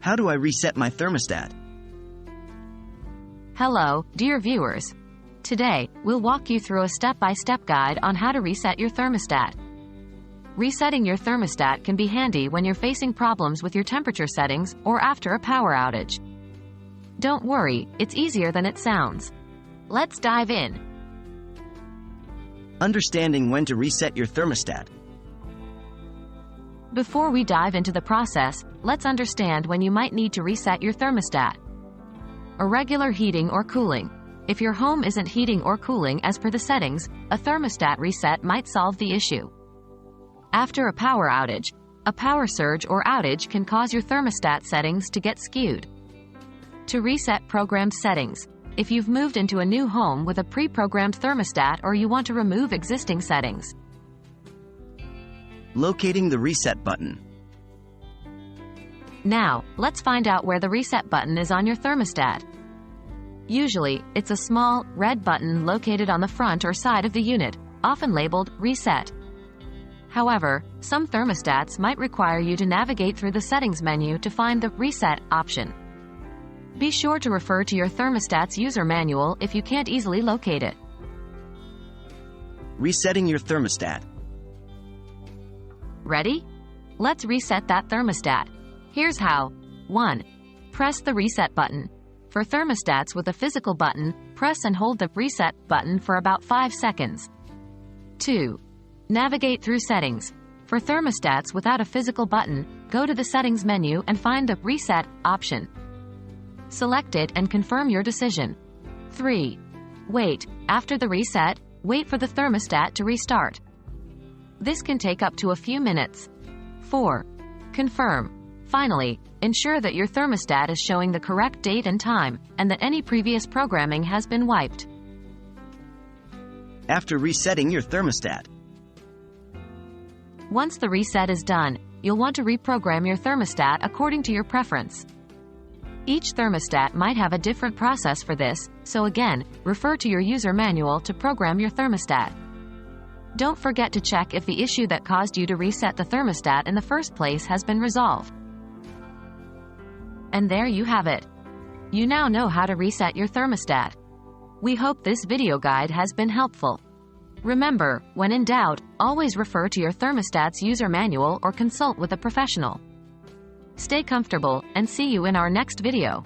How do I reset my thermostat? Hello, dear viewers. Today, we'll walk you through a step-by-step guide on how to reset your thermostat. Resetting your thermostat can be handy when you're facing problems with your temperature settings or after a power outage. Don't worry, it's easier than it sounds. Let's dive in. Understanding when to reset your thermostat. Before we dive into the process, let's understand when you might need to reset your thermostat. Irregular heating or cooling. If your home isn't heating or cooling as per the settings, a thermostat reset might solve the issue. After a power outage, a power surge or outage can cause your thermostat settings to get skewed. To reset programmed settings, if you've moved into a new home with a pre-programmed thermostat or you want to remove existing settings. Locating the reset button. Now, let's find out where the reset button is on your thermostat. Usually, it's a small, red button located on the front or side of the unit, often labeled Reset. However, some thermostats might require you to navigate through the settings menu to find the Reset option. Be sure to refer to your thermostat's user manual if you can't easily locate it. Resetting your thermostat. Ready? Let's reset that thermostat. Here's how. 1. Press the reset button. For thermostats with a physical button, press and hold the reset button for about 5 seconds. 2. Navigate through settings. For thermostats without a physical button, go to the settings menu and find the reset option. Select it and confirm your decision. 3. Wait. After the reset, wait for the thermostat to restart. This can take up to a few minutes. 4. Confirm. Finally, ensure that your thermostat is showing the correct date and time, and that any previous programming has been wiped. After resetting your thermostat. Once the reset is done, you'll want to reprogram your thermostat according to your preference. Each thermostat might have a different process for this, so again, refer to your user manual to program your thermostat. Don't forget to check if the issue that caused you to reset the thermostat in the first place has been resolved. And there you have it. You now know how to reset your thermostat. We hope this video guide has been helpful. Remember, when in doubt, always refer to your thermostat's user manual or consult with a professional. Stay comfortable, and see you in our next video.